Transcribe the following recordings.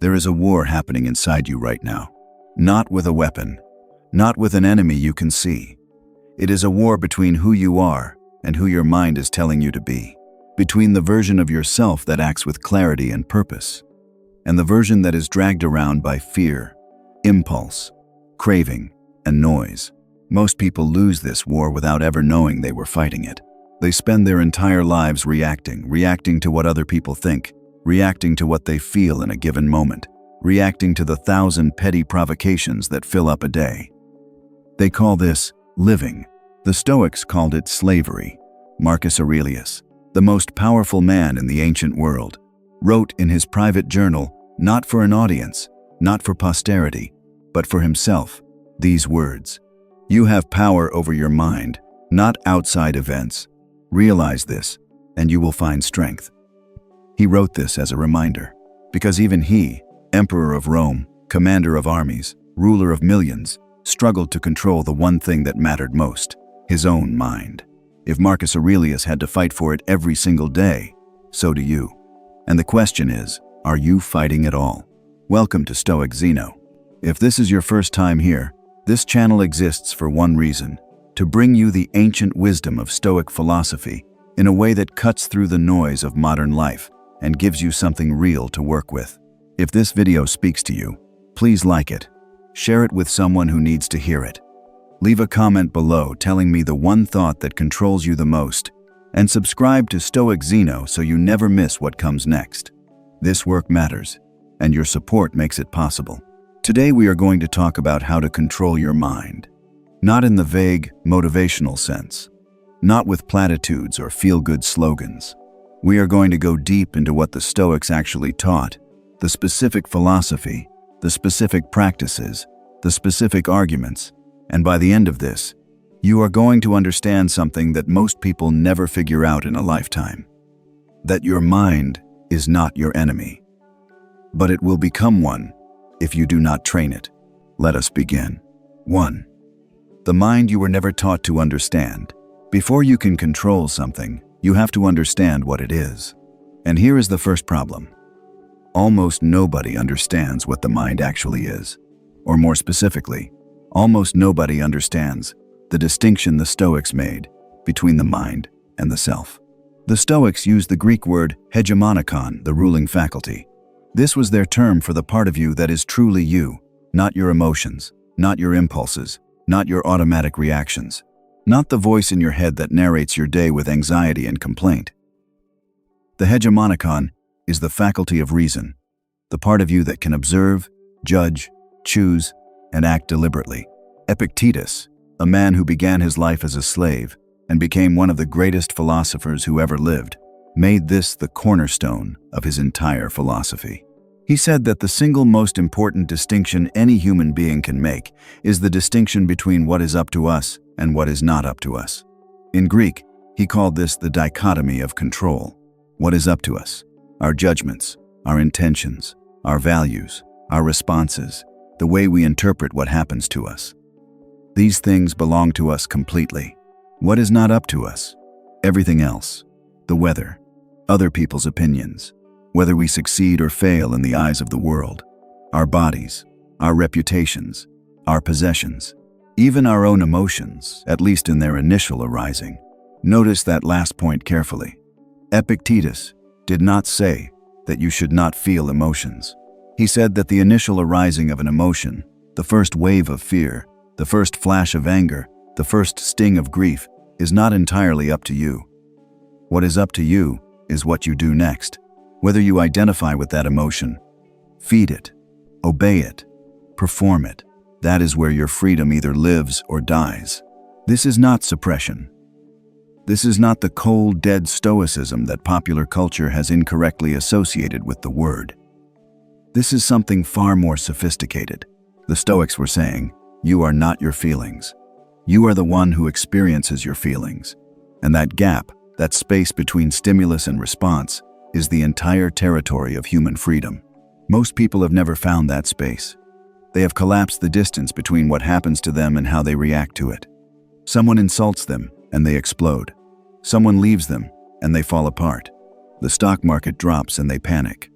There is a war happening inside you right now. Not with a weapon, not with an enemy you can see. It is a war between who you are and who your mind is telling you to be. Between the version of yourself that acts with clarity and purpose, and the version that is dragged around by fear, impulse, craving, and noise. Most people lose this war without ever knowing they were fighting it. They spend their entire lives reacting to what other people think, reacting to what they feel in a given moment, reacting to the 1,000 petty provocations that fill up a day. They call this living. The Stoics called it slavery. Marcus Aurelius, the most powerful man in the ancient world, wrote in his private journal, not for an audience, not for posterity, but for himself, these words: "You have power over your mind, not outside events. Realize this, and you will find strength." He wrote this as a reminder, because even he, emperor of Rome, commander of armies, ruler of millions, struggled to control the one thing that mattered most, his own mind. If Marcus Aurelius had to fight for it every single day, so do you. And the question is, are you fighting at all? Welcome to Stoic Zeno. If this is your first time here, this channel exists for one reason: to bring you the ancient wisdom of Stoic philosophy in a way that cuts through the noise of modern life and gives you something real to work with. If this video speaks to you, please like it, share it with someone who needs to hear it. Leave a comment below telling me the one thought that controls you the most, and subscribe to Stoic Zeno so you never miss what comes next. This work matters, and your support makes it possible. Today we are going to talk about how to control your mind. Not in the vague, motivational sense. Not with platitudes or feel-good slogans. We are going to go deep into what the Stoics actually taught, the specific philosophy, the specific practices, the specific arguments, and by the end of this, you are going to understand something that most people never figure out in a lifetime. That your mind is not your enemy. But it will become one if you do not train it. Let us begin. 1. The mind you were never taught to understand. Before you can control something, you have to understand what it is. And here is the first problem. Almost nobody understands what the mind actually is. Or more specifically, almost nobody understands the distinction the Stoics made between the mind and the self. The Stoics used the Greek word hegemonikon, the ruling faculty. This was their term for the part of you that is truly you, not your emotions, not your impulses, not your automatic reactions, not the voice in your head that narrates your day with anxiety and complaint. The hegemonikon is the faculty of reason, the part of you that can observe, judge, choose, and act deliberately. Epictetus, a man who began his life as a slave and became one of the greatest philosophers who ever lived, made this the cornerstone of his entire philosophy. He said that the single most important distinction any human being can make is the distinction between what is up to us and what is not up to us. In Greek, he called this the dichotomy of control. What is up to us? Our judgments, our intentions, our values, our responses, the way we interpret what happens to us. These things belong to us completely. What is not up to us? Everything else. The weather, other people's opinions, whether we succeed or fail in the eyes of the world, our bodies, our reputations, our possessions, even our own emotions, at least in their initial arising. Notice that last point carefully. Epictetus did not say that you should not feel emotions. He said that the initial arising of an emotion, the first wave of fear, the first flash of anger, the first sting of grief, is not entirely up to you. What is up to you is what you do next. Whether you identify with that emotion, feed it, obey it, perform it, that is where your freedom either lives or dies. This is not suppression. This is not the cold, dead stoicism that popular culture has incorrectly associated with the word. This is something far more sophisticated. The Stoics were saying, you are not your feelings. You are the one who experiences your feelings. And that gap, that space between stimulus and response, is the entire territory of human freedom. Most people have never found that space. They have collapsed the distance between what happens to them and how they react to it. Someone insults them, and they explode. Someone leaves them, and they fall apart. The stock market drops, and they panic.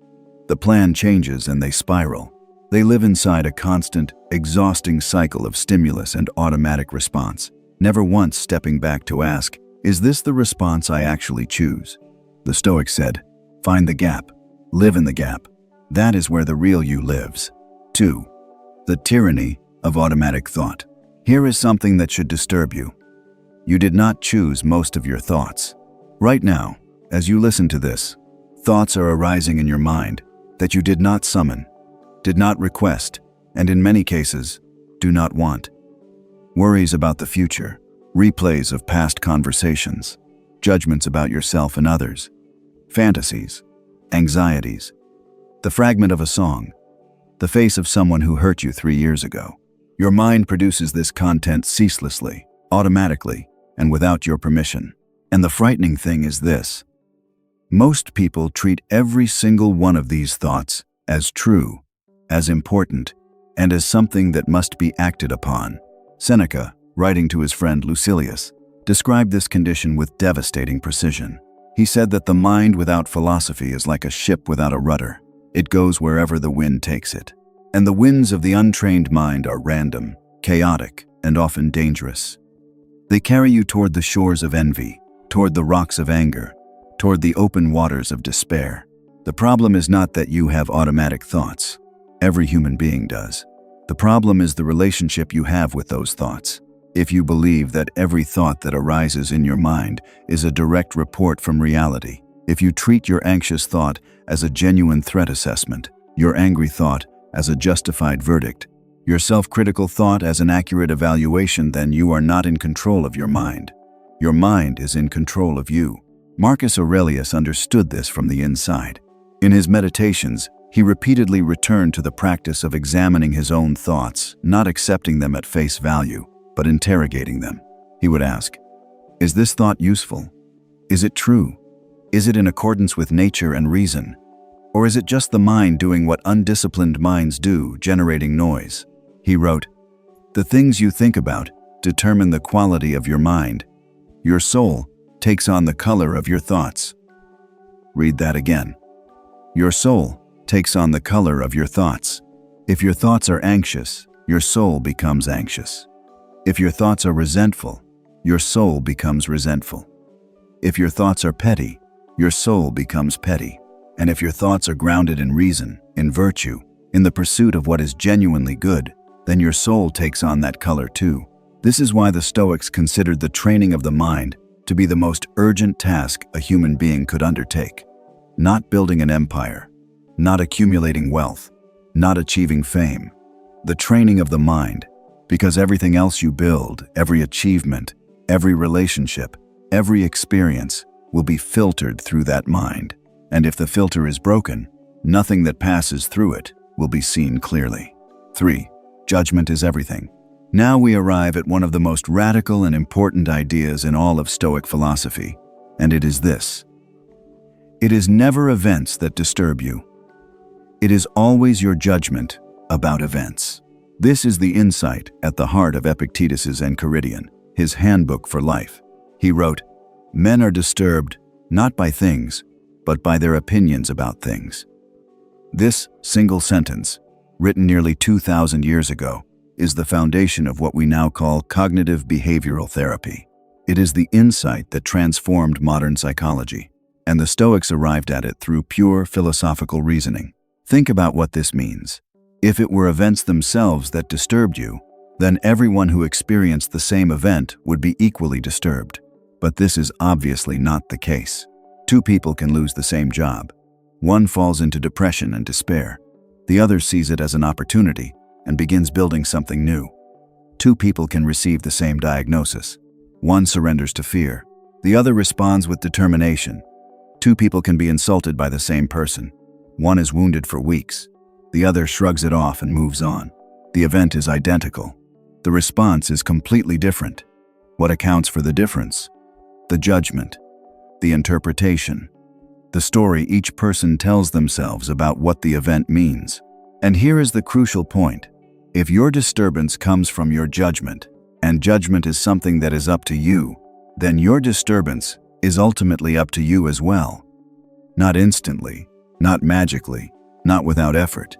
The plan changes and they spiral. They live inside a constant, exhausting cycle of stimulus and automatic response, never once stepping back to ask, is this the response I actually choose? The Stoics said, find the gap, live in the gap. That is where the real you lives. 2. The tyranny of automatic thought. Here is something that should disturb you. You did not choose most of your thoughts. Right now, as you listen to this, thoughts are arising in your mind that you did not summon, did not request, and in many cases, do not want. Worries about the future, replays of past conversations, judgments about yourself and others, fantasies, anxieties, the fragment of a song, the face of someone who hurt you 3 years ago. Your mind produces this content ceaselessly, automatically, and without your permission. And the frightening thing is this. Most people treat every single one of these thoughts as true, as important, and as something that must be acted upon. Seneca, writing to his friend Lucilius, described this condition with devastating precision. He said that the mind without philosophy is like a ship without a rudder. It goes wherever the wind takes it. And the winds of the untrained mind are random, chaotic, and often dangerous. They carry you toward the shores of envy, toward the rocks of anger, toward the open waters of despair. The problem is not that you have automatic thoughts. Every human being does. The problem is the relationship you have with those thoughts. If you believe that every thought that arises in your mind is a direct report from reality, if you treat your anxious thought as a genuine threat assessment, your angry thought as a justified verdict, your self-critical thought as an accurate evaluation, then you are not in control of your mind. Your mind is in control of you. Marcus Aurelius understood this from the inside. In his meditations, he repeatedly returned to the practice of examining his own thoughts, not accepting them at face value, but interrogating them. He would ask, is this thought useful? Is it true? Is it in accordance with nature and reason? Or is it just the mind doing what undisciplined minds do, generating noise? He wrote, the things you think about determine the quality of your mind. Your soul takes on the color of your thoughts. Read that again. Your soul takes on the color of your thoughts. If your thoughts are anxious, your soul becomes anxious. If your thoughts are resentful, your soul becomes resentful. If your thoughts are petty, your soul becomes petty. And if your thoughts are grounded in reason, in virtue, in the pursuit of what is genuinely good, then your soul takes on that color too. This is why the Stoics considered the training of the mind to be the most urgent task a human being could undertake. Not building an empire, not accumulating wealth, not achieving fame. The training of the mind, because everything else you build, every achievement, every relationship, every experience will be filtered through that mind. And if the filter is broken, nothing that passes through it will be seen clearly. 3. Judgment is everything. Now we arrive at one of the most radical and important ideas in all of Stoic philosophy, and it is this. It is never events that disturb you. It is always your judgment about events. This is the insight at the heart of Epictetus' Enchiridion, his handbook for life. He wrote, men are disturbed not by things, but by their opinions about things. This single sentence, written nearly 2,000 years ago, is the foundation of what we now call cognitive behavioral therapy. It is the insight that transformed modern psychology, and the Stoics arrived at it through pure philosophical reasoning. Think about what this means. If it were events themselves that disturbed you, then everyone who experienced the same event would be equally disturbed. But this is obviously not the case. 2 people can lose the same job. One falls into depression and despair. The other sees it as an opportunity and begins building something new. 2 people can receive the same diagnosis. One surrenders to fear. The other responds with determination. 2 people can be insulted by the same person. One is wounded for weeks. The other shrugs it off and moves on. The event is identical. The response is completely different. What accounts for the difference? The judgment, the interpretation, the story each person tells themselves about what the event means. And here is the crucial point. If your disturbance comes from your judgment, and judgment is something that is up to you, then your disturbance is ultimately up to you as well. Not instantly, not magically, not without effort.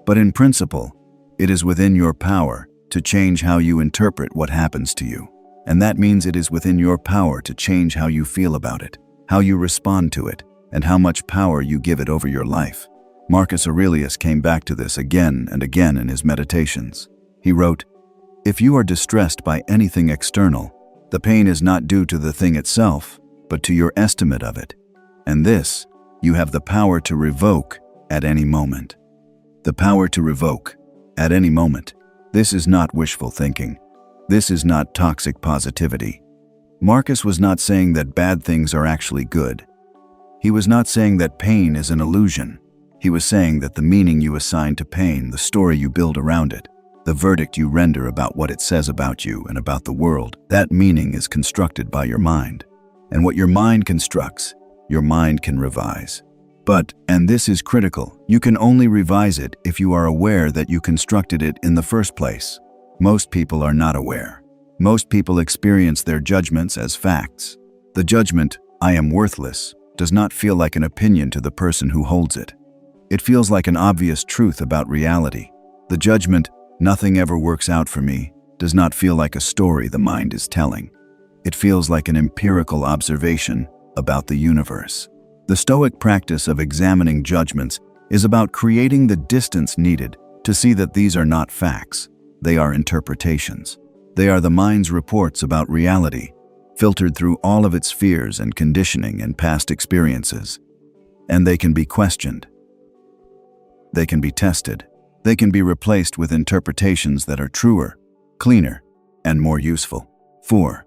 But in principle, it is within your power to change how you interpret what happens to you. And that means it is within your power to change how you feel about it, how you respond to it, and how much power you give it over your life. Marcus Aurelius came back to this again and again in his meditations. He wrote, "If you are distressed by anything external, the pain is not due to the thing itself, but to your estimate of it. And this, you have the power to revoke at any moment." The power to revoke at any moment. This is not wishful thinking. This is not toxic positivity. Marcus was not saying that bad things are actually good. He was not saying that pain is an illusion. He was saying that the meaning you assign to pain, the story you build around it, the verdict you render about what it says about you and about the world, that meaning is constructed by your mind. And what your mind constructs, your mind can revise. But, and this is critical, you can only revise it if you are aware that you constructed it in the first place. Most people are not aware. Most people experience their judgments as facts. The judgment, "I am worthless," does not feel like an opinion to the person who holds it. It feels like an obvious truth about reality. The judgment, "Nothing ever works out for me," does not feel like a story the mind is telling. It feels like an empirical observation about the universe. The Stoic practice of examining judgments is about creating the distance needed to see that these are not facts. They are interpretations. They are the mind's reports about reality, filtered through all of its fears and conditioning and past experiences. And they can be questioned. They can be tested. They can be replaced with interpretations that are truer, cleaner, and more useful. 4.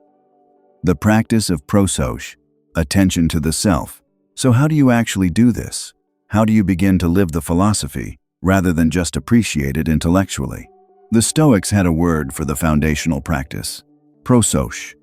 The practice of prosoche, attention to the self. So how do you actually do this? How do you begin to live the philosophy rather than just appreciate it intellectually? The Stoics had a word for the foundational practice: prosoche.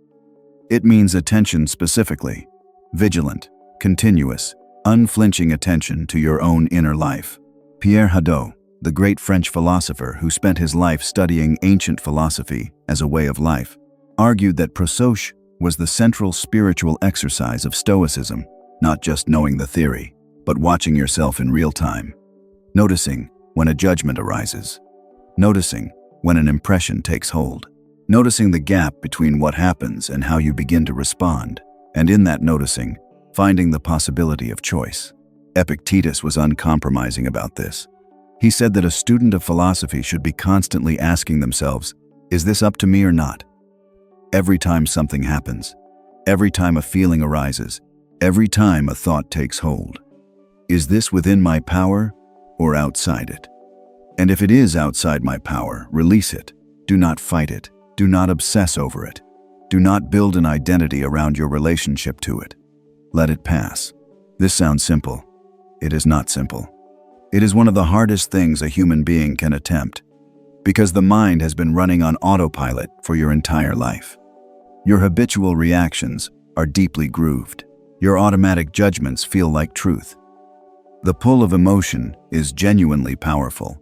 It means attention specifically, vigilant, continuous, unflinching attention to your own inner life. Pierre Hadot, the great French philosopher who spent his life studying ancient philosophy as a way of life, argued that prosoche was the central spiritual exercise of Stoicism. Not just knowing the theory, but watching yourself in real time. Noticing when a judgment arises. Noticing when an impression takes hold. Noticing the gap between what happens and how you begin to respond. And in that noticing, finding the possibility of choice. Epictetus was uncompromising about this. He said that a student of philosophy should be constantly asking themselves, is this up to me or not? Every time something happens, every time a feeling arises, every time a thought takes hold. Is this within my power or outside it? And if it is outside my power, release it. Do not fight it. Do not obsess over it. Do not build an identity around your relationship to it. Let it pass. This sounds simple. It is not simple. It is one of the hardest things a human being can attempt, because the mind has been running on autopilot for your entire life. Your habitual reactions are deeply grooved. Your automatic judgments feel like truth. The pull of emotion is genuinely powerful,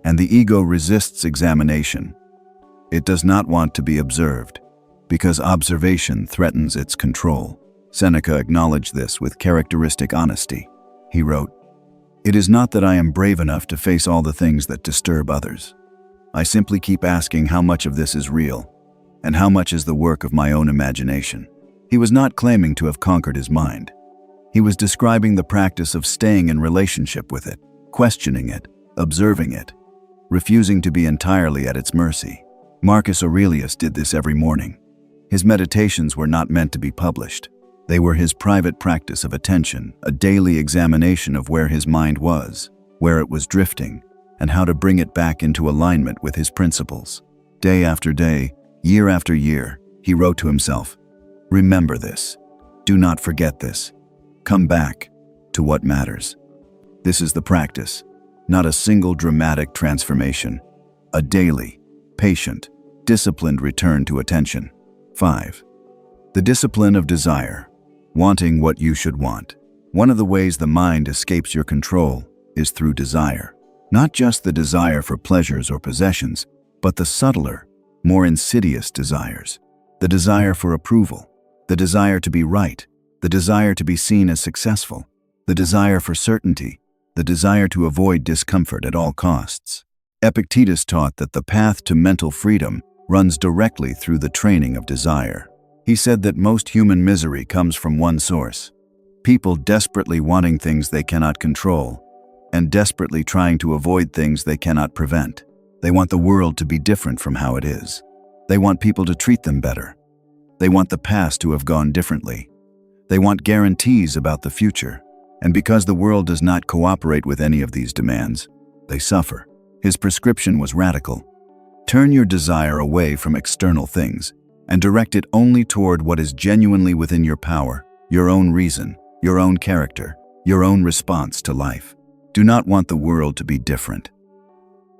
and the ego resists examination. It does not want to be observed, because observation threatens its control. Seneca acknowledged this with characteristic honesty. He wrote, "It is not that I am brave enough to face all the things that disturb others. I simply keep asking how much of this is real, and how much is the work of my own imagination." He was not claiming to have conquered his mind. He was describing the practice of staying in relationship with it, questioning it, observing it, refusing to be entirely at its mercy. Marcus Aurelius did this every morning. His meditations were not meant to be published. They were his private practice of attention, a daily examination of where his mind was, where it was drifting, and how to bring it back into alignment with his principles. Day after day, year after year, he wrote to himself, "Remember this. Do not forget this. Come back to what matters." This is the practice, not a single dramatic transformation, a daily, patient, disciplined return to attention. 5. The discipline of desire, wanting what you should want. One of the ways the mind escapes your control is through desire. Not just the desire for pleasures or possessions, but the subtler, more insidious desires. The desire for approval, the desire to be right, the desire to be seen as successful, the desire for certainty, the desire to avoid discomfort at all costs. Epictetus taught that the path to mental freedom runs directly through the training of desire. He said that most human misery comes from one source: people desperately wanting things they cannot control, and desperately trying to avoid things they cannot prevent. They want the world to be different from how it is. They want people to treat them better. They want the past to have gone differently. They want guarantees about the future. And because the world does not cooperate with any of these demands, they suffer. His prescription was radical. Turn your desire away from external things and direct it only toward what is genuinely within your power, your own reason, your own character, your own response to life. Do not want the world to be different.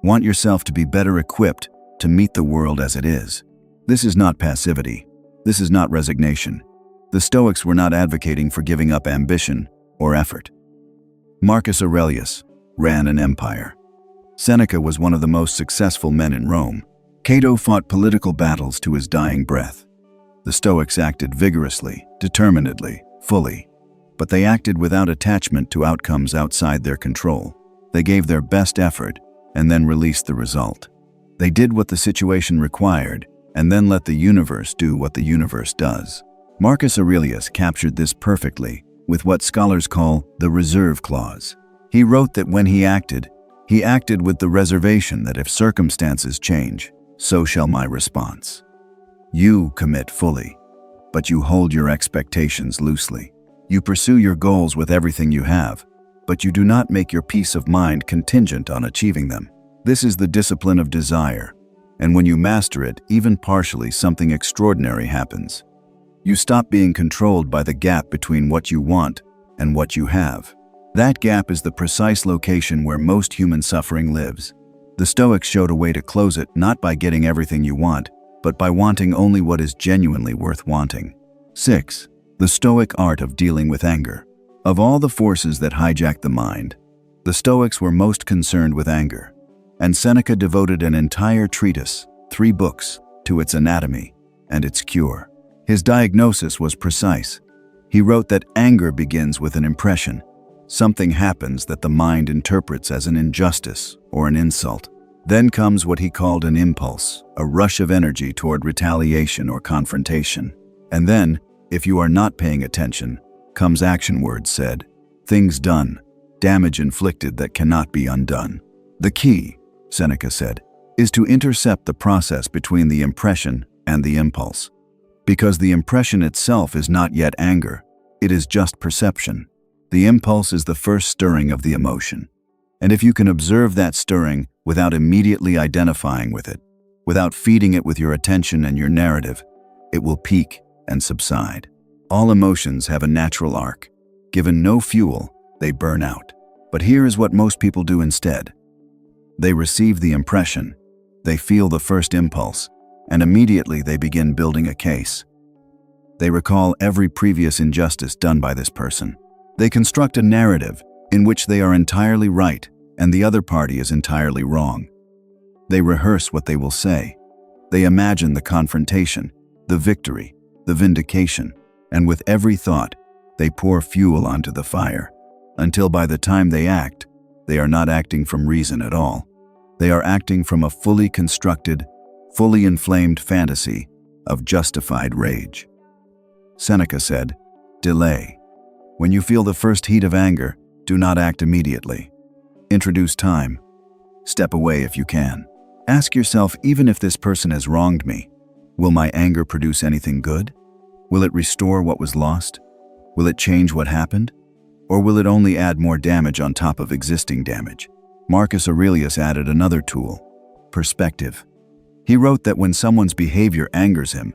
Want yourself to be better equipped to meet the world as it is. This is not passivity. This is not resignation. The Stoics were not advocating for giving up ambition or effort. Marcus Aurelius ran an empire. Seneca was one of the most successful men in Rome. Cato fought political battles to his dying breath. The Stoics acted vigorously, determinedly, fully, but they acted without attachment to outcomes outside their control. They gave their best effort and then released the result. They did what the situation required and then let the universe do what the universe does. Marcus Aurelius captured this perfectly with what scholars call the reserve clause. He wrote that when he acted with the reservation that if circumstances change, so shall my response. You commit fully, but you hold your expectations loosely. You pursue your goals with everything you have, but you do not make your peace of mind contingent on achieving them. This is the discipline of desire, and when you master it, even partially, something extraordinary happens. You stop being controlled by the gap between what you want and what you have. That gap is the precise location where most human suffering lives. The Stoics showed a way to close it, not by getting everything you want, but by wanting only what is genuinely worth wanting. 6. The Stoic art of dealing with anger. Of all the forces that hijack the mind, the Stoics were most concerned with anger, and Seneca devoted an entire treatise, 3 books, to its anatomy and its cure. His diagnosis was precise. He wrote that anger begins with an impression. Something happens that the mind interprets as an injustice or an insult. Then comes what he called an impulse, a rush of energy toward retaliation or confrontation. And then, if you are not paying attention, comes action, words said, things done, damage inflicted that cannot be undone. The key, Seneca said, is to intercept the process between the impression and the impulse. Because the impression itself is not yet anger, it is just perception. The impulse is the first stirring of the emotion. And if you can observe that stirring without immediately identifying with it, without feeding it with your attention and your narrative, it will peak and subside. All emotions have a natural arc. Given no fuel, they burn out. But here is what most people do instead. They receive the impression, they feel the first impulse, and immediately they begin building a case. They recall every previous injustice done by this person. They construct a narrative in which they are entirely right and the other party is entirely wrong. They rehearse what they will say. They imagine the confrontation, the victory, the vindication, and with every thought, they pour fuel onto the fire, until by the time they act, they are not acting from reason at all. They are acting from a fully constructed, fully inflamed fantasy of justified rage. Seneca said, delay. When you feel the first heat of anger, do not act immediately. Introduce time. Step away if you can. Ask yourself, even if this person has wronged me, will my anger produce anything good? Will it restore what was lost? Will it change what happened? Or will it only add more damage on top of existing damage? Marcus Aurelius added another tool, perspective. He wrote that when someone's behavior angers him,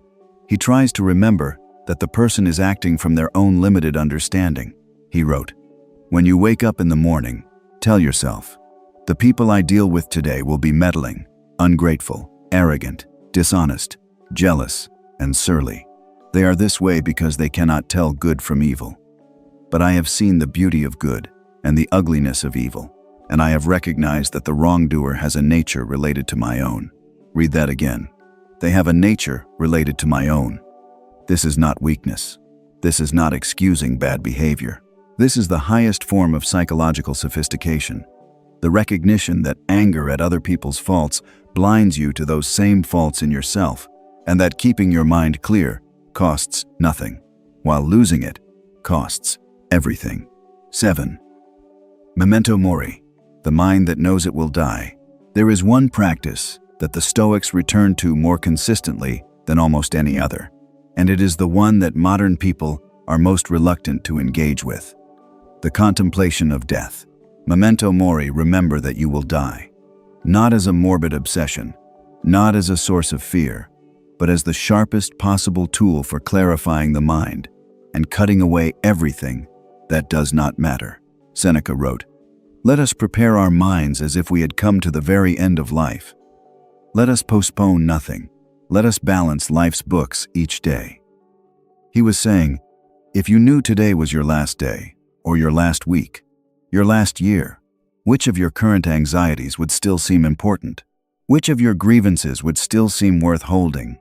he tries to remember that the person is acting from their own limited understanding. He wrote, when you wake up in the morning, tell yourself, the people I deal with today will be meddling, ungrateful, arrogant, dishonest, jealous, and surly. They are this way because they cannot tell good from evil. But I have seen the beauty of good and the ugliness of evil, and I have recognized that the wrongdoer has a nature related to my own. Read that again. They have a nature related to my own. This is not weakness. This is not excusing bad behavior. This is the highest form of psychological sophistication. The recognition that anger at other people's faults blinds you to those same faults in yourself, and that keeping your mind clear costs nothing, while losing it costs everything. 7. Memento mori, the mind that knows it will die. There is one practice that the Stoics return to more consistently than almost any other, and it is the one that modern people are most reluctant to engage with: the contemplation of death. Memento mori, remember that you will die, not as a morbid obsession, not as a source of fear, but as the sharpest possible tool for clarifying the mind and cutting away everything that does not matter. Seneca wrote, "Let us prepare our minds as if we had come to the very end of life. Let us postpone nothing. Let us balance life's books each day." He was saying, if you knew today was your last day, or your last week, your last year, which of your current anxieties would still seem important? Which of your grievances would still seem worth holding?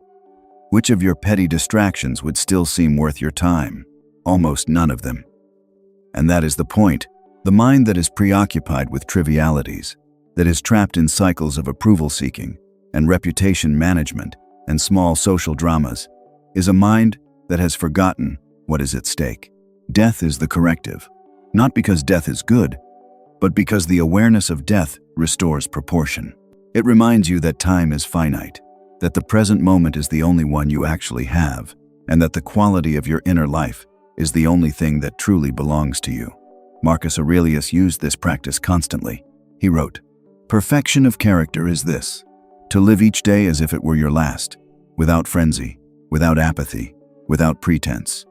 Which of your petty distractions would still seem worth your time? Almost none of them. And that is the point. The mind that is preoccupied with trivialities, that is trapped in cycles of approval-seeking and reputation management and small social dramas, is a mind that has forgotten what is at stake. Death is the corrective, not because death is good, but because the awareness of death restores proportion. It reminds you that time is finite, that the present moment is the only one you actually have, and that the quality of your inner life is the only thing that truly belongs to you. Marcus Aurelius used this practice constantly. He wrote, "Perfection of character is this: to live each day as if it were your last, without frenzy, without apathy, without pretense.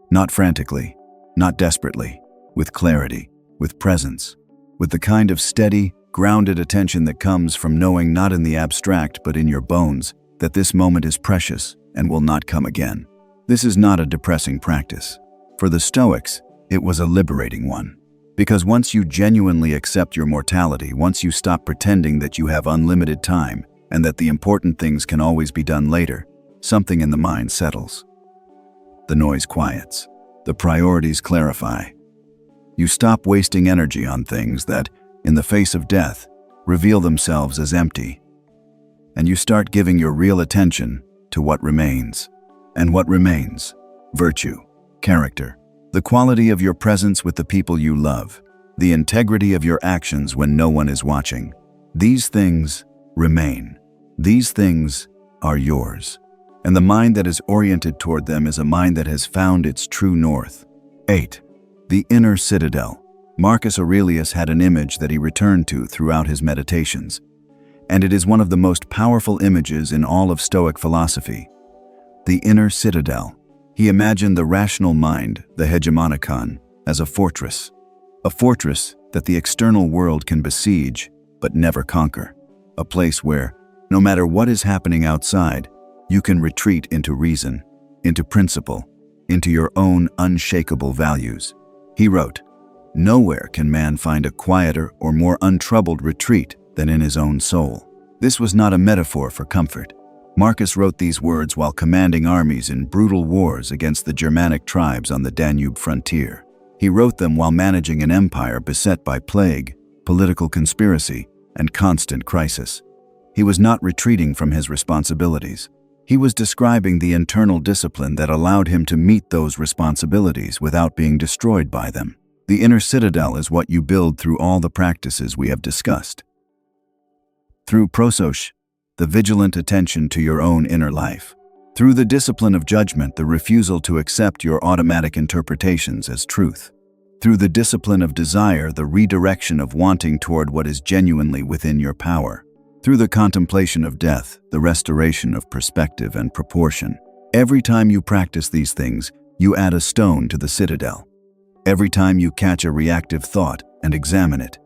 Not frantically, not desperately, with clarity, with presence, with the kind of steady, grounded attention that comes from knowing not in the abstract but in your bones that this moment is precious and will not come again." This is not a depressing practice. For the Stoics, it was a liberating one. Because once you genuinely accept your mortality, once you stop pretending that you have unlimited time and that the important things can always be done later, something in the mind settles. The noise quiets. The priorities clarify. You stop wasting energy on things that, in the face of death, reveal themselves as empty. And you start giving your real attention to what remains. And what remains? Virtue, character, the quality of your presence with the people you love, the integrity of your actions when no one is watching. These things remain. These things are yours. And the mind that is oriented toward them is a mind that has found its true north. 8. The inner citadel. Marcus Aurelius had an image that he returned to throughout his meditations, and it is one of the most powerful images in all of Stoic philosophy. The inner citadel. He imagined the rational mind, the hegemonikon, as a fortress that the external world can besiege but never conquer, a place where, no matter what is happening outside, you can retreat into reason, into principle, into your own unshakable values. He wrote, "Nowhere can man find a quieter or more untroubled retreat than in his own soul." This was not a metaphor for comfort. Marcus wrote these words while commanding armies in brutal wars against the Germanic tribes on the Danube frontier. He wrote them while managing an empire beset by plague, political conspiracy, and constant crisis. He was not retreating from his responsibilities. He was describing the internal discipline that allowed him to meet those responsibilities without being destroyed by them. The inner citadel is what you build through all the practices we have discussed. Through prosos, the vigilant attention to your own inner life. Through the discipline of judgment, the refusal to accept your automatic interpretations as truth. Through the discipline of desire, the redirection of wanting toward what is genuinely within your power. Through the contemplation of death, the restoration of perspective and proportion. Every time you practice these things, you add a stone to the citadel. Every time you catch a reactive thought and examine it.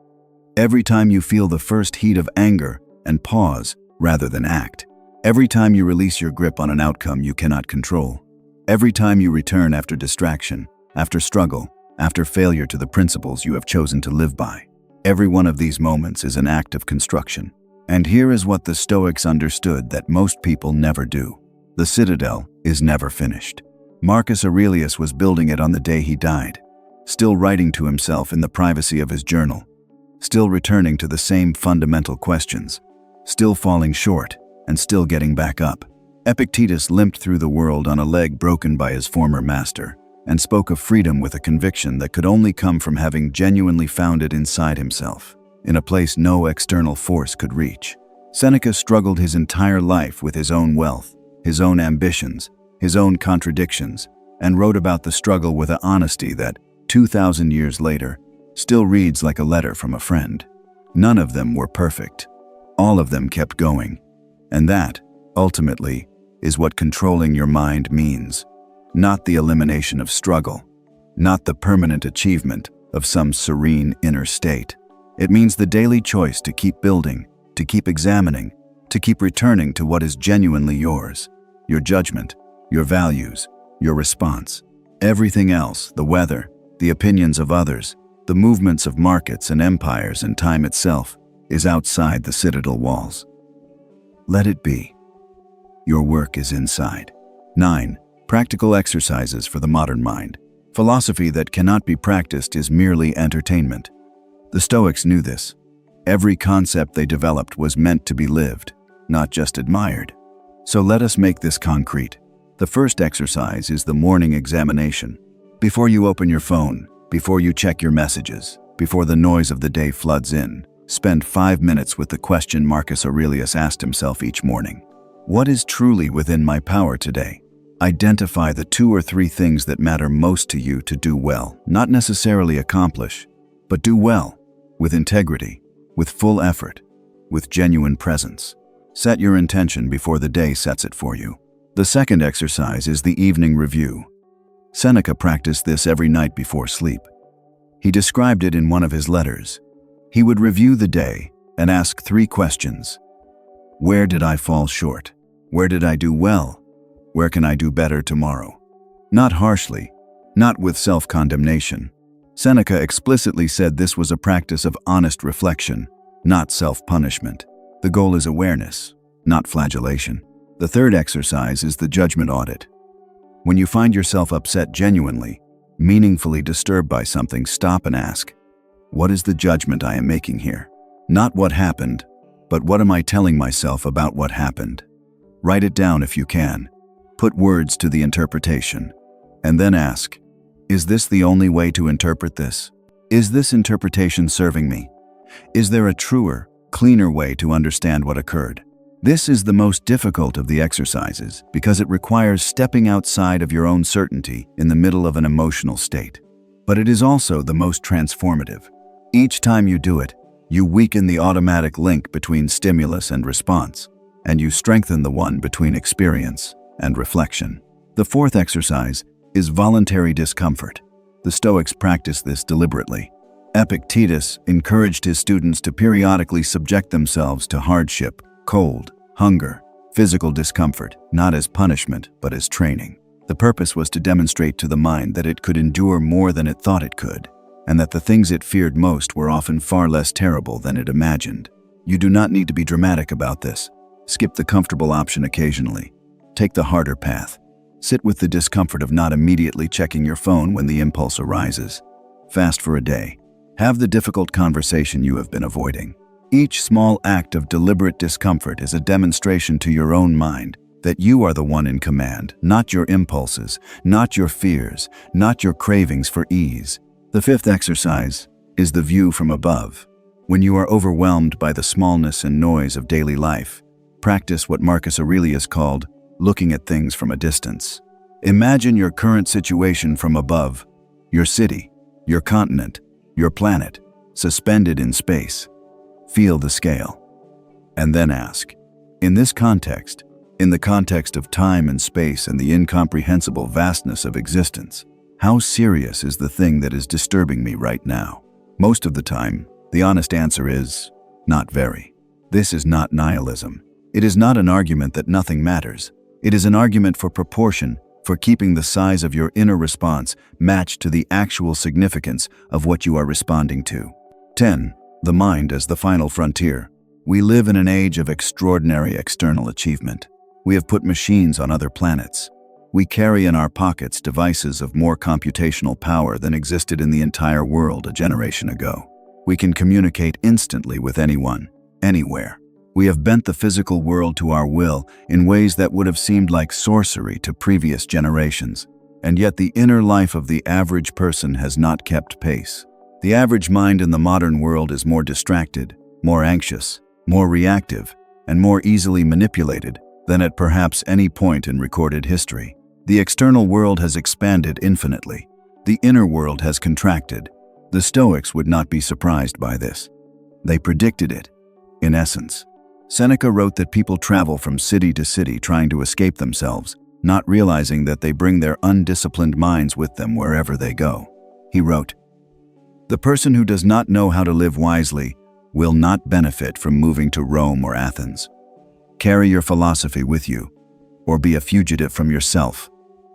Every time you feel the first heat of anger and pause rather than act. Every time you release your grip on an outcome you cannot control. Every time you return after distraction, after struggle, after failure to the principles you have chosen to live by. Every one of these moments is an act of construction. And here is what the Stoics understood that most people never do. The citadel is never finished. Marcus Aurelius was building it on the day he died. still writing to himself in the privacy of his journal, still returning to the same fundamental questions, still falling short, and still getting back up. Epictetus limped through the world on a leg broken by his former master, and spoke of freedom with a conviction that could only come from having genuinely found it inside himself, in a place no external force could reach. Seneca struggled his entire life with his own wealth, his own ambitions, his own contradictions, and wrote about the struggle with an honesty that, 2,000 years later, still reads like a letter from a friend. None of them were perfect. All of them kept going. And that, ultimately, is what controlling your mind means. Not the elimination of struggle, not the permanent achievement of some serene inner state. It means the daily choice to keep building, to keep examining, to keep returning to what is genuinely yours, your judgment, your values, your response. Everything else, the weather, the opinions of others, the movements of markets and empires and time itself, is outside the citadel walls. Let it be. Your work is inside. 9. Practical exercises for the modern mind. Philosophy that cannot be practiced is merely entertainment. The Stoics knew this. Every concept they developed was meant to be lived, not just admired. So let us make this concrete. The first exercise is the morning examination. Before you open your phone, before you check your messages, before the noise of the day floods in, spend 5 minutes with the question Marcus Aurelius asked himself each morning. What is truly within my power today? Identify the 2 or 3 things that matter most to you to do well, not necessarily accomplish, but do well, with integrity, with full effort, with genuine presence. Set your intention before the day sets it for you. The second exercise is the evening review. Seneca practiced this every night before sleep. He described it in one of his letters. He would review the day and ask 3 questions. Where did I fall short? Where did I do well? Where can I do better tomorrow? Not harshly, not with self-condemnation. Seneca explicitly said this was a practice of honest reflection, not self-punishment. The goal is awareness, not flagellation. The third exercise is the judgment audit. When you find yourself upset genuinely, meaningfully disturbed by something, stop and ask, what is the judgment I am making here? Not what happened, but what am I telling myself about what happened? Write it down if you can. Put words to the interpretation. And then ask, is this the only way to interpret this? Is this interpretation serving me? Is there a truer, cleaner way to understand what occurred? This is the most difficult of the exercises because it requires stepping outside of your own certainty in the middle of an emotional state. But it is also the most transformative. Each time you do it, you weaken the automatic link between stimulus and response, and you strengthen the one between experience and reflection. The fourth exercise is voluntary discomfort. The Stoics practiced this deliberately. Epictetus encouraged his students to periodically subject themselves to hardship, cold, hunger, physical discomfort, not as punishment, but as training. The purpose was to demonstrate to the mind that it could endure more than it thought it could, and that the things it feared most were often far less terrible than it imagined. You do not need to be dramatic about this. Skip the comfortable option occasionally. Take the harder path. Sit with the discomfort of not immediately checking your phone when the impulse arises. Fast for a day. Have the difficult conversation you have been avoiding. Each small act of deliberate discomfort is a demonstration to your own mind that you are the one in command, not your impulses, not your fears, not your cravings for ease. The fifth exercise is the view from above. When you are overwhelmed by the smallness and noise of daily life, practice what Marcus Aurelius called looking at things from a distance. Imagine your current situation from above, your city, your continent, your planet, suspended in space. Feel the scale. And then ask, in this context, in the context of time and space and the incomprehensible vastness of existence, how serious is the thing that is disturbing me right now? Most of the time, the honest answer is, not very. This is not nihilism. It is not an argument that nothing matters. It is an argument for proportion, for keeping the size of your inner response matched to the actual significance of what you are responding to. 10. The mind as the final frontier. We live in an age of extraordinary external achievement. We have put machines on other planets. We carry in our pockets devices of more computational power than existed in the entire world a generation ago. We can communicate instantly with anyone, anywhere. We have bent the physical world to our will in ways that would have seemed like sorcery to previous generations. And yet the inner life of the average person has not kept pace. The average mind in the modern world is more distracted, more anxious, more reactive, and more easily manipulated than at perhaps any point in recorded history. The external world has expanded infinitely. The inner world has contracted. The Stoics would not be surprised by this. They predicted it, in essence. Seneca wrote that people travel from city to city trying to escape themselves, not realizing that they bring their undisciplined minds with them wherever they go. He wrote, "The person who does not know how to live wisely will not benefit from moving to Rome or Athens. Carry your philosophy with you, or be a fugitive from yourself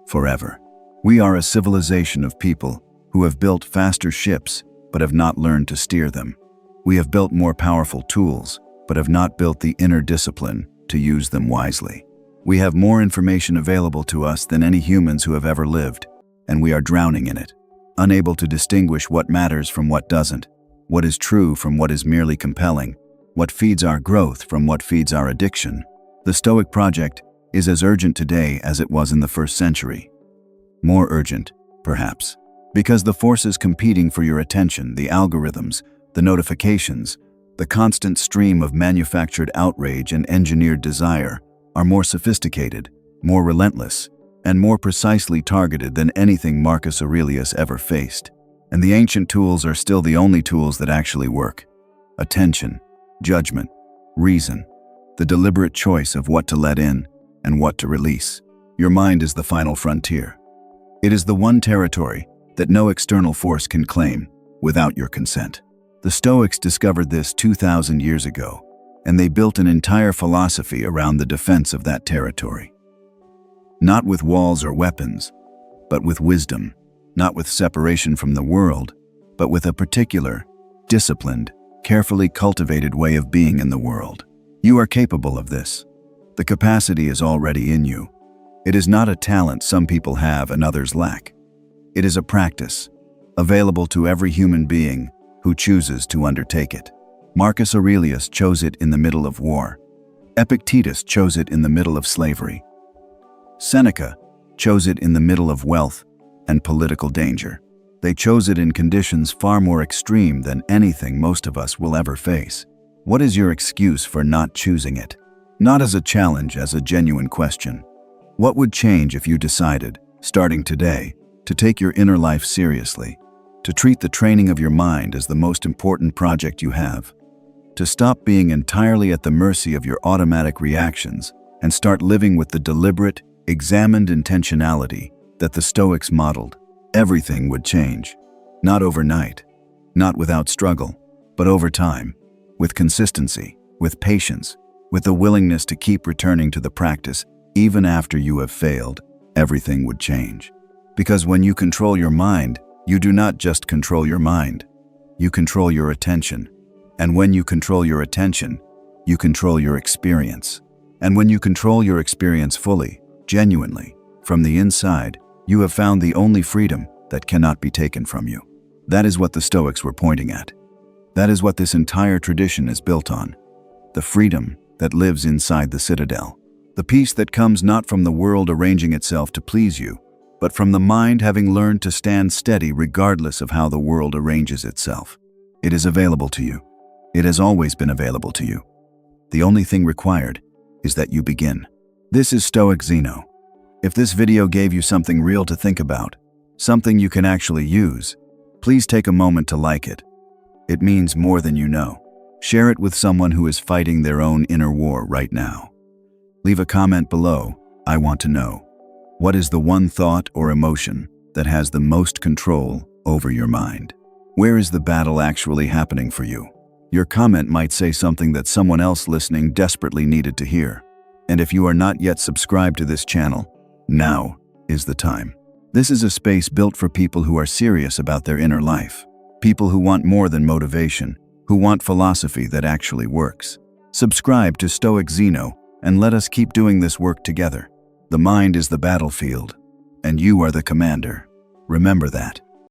forever." We are a civilization of people who have built faster ships but have not learned to steer them. We have built more powerful tools but have not built the inner discipline to use them wisely. We have more information available to us than any humans who have ever lived, and we are drowning in it, unable to distinguish what matters from what doesn't, what is true from what is merely compelling, what feeds our growth from what feeds our addiction. The Stoic project is as urgent today as it was in the first century. More urgent, perhaps, because the forces competing for your attention, the algorithms, the notifications, the constant stream of manufactured outrage and engineered desire are more sophisticated, more relentless, and more precisely targeted than anything Marcus Aurelius ever faced. And the ancient tools are still the only tools that actually work. Attention, judgment, reason, the deliberate choice of what to let in and what to release. Your mind is the final frontier. It is the one territory that no external force can claim without your consent. The Stoics discovered this 2,000 years ago, and they built an entire philosophy around the defense of that territory. Not with walls or weapons, but with wisdom. Not with separation from the world, but with a particular, disciplined, carefully cultivated way of being in the world. You are capable of this. The capacity is already in you. It is not a talent some people have and others lack. It is a practice, available to every human being who chooses to undertake it. Marcus Aurelius chose it in the middle of war. Epictetus chose it in the middle of slavery. Seneca chose it in the middle of wealth and political danger. They chose it in conditions far more extreme than anything most of us will ever face. What is your excuse for not choosing it? Not as a challenge, as a genuine question. What would change if you decided, starting today, to take your inner life seriously, to treat the training of your mind as the most important project you have, to stop being entirely at the mercy of your automatic reactions and start living with the deliberate, examined intentionality that the Stoics modeled? Everything would change. Not overnight, not without struggle, but over time, with consistency, with patience, with the willingness to keep returning to the practice even after you have failed. Everything would change. Because when you control your mind, you do not just control your mind, you control your attention. And when you control your attention, you control your experience. And when you control your experience fully, genuinely, from the inside, you have found the only freedom that cannot be taken from you. That is what the Stoics were pointing at. That is what this entire tradition is built on. The freedom that lives inside the citadel. The peace that comes not from the world arranging itself to please you, but from the mind having learned to stand steady regardless of how the world arranges itself. It is available to you. It has always been available to you. The only thing required is that you begin. This is Stoic Zeno. If this video gave you something real to think about, something you can actually use, please take a moment to like it. It means more than you know. Share it with someone who is fighting their own inner war right now. Leave a comment below. I want to know. What is the one thought or emotion that has the most control over your mind? Where is the battle actually happening for you? Your comment might say something that someone else listening desperately needed to hear. And if you are not yet subscribed to this channel, now is the time. This is a space built for people who are serious about their inner life. People who want more than motivation, who want philosophy that actually works. Subscribe to Stoic Zeno and let us keep doing this work together. The mind is the battlefield, and you are the commander. Remember that.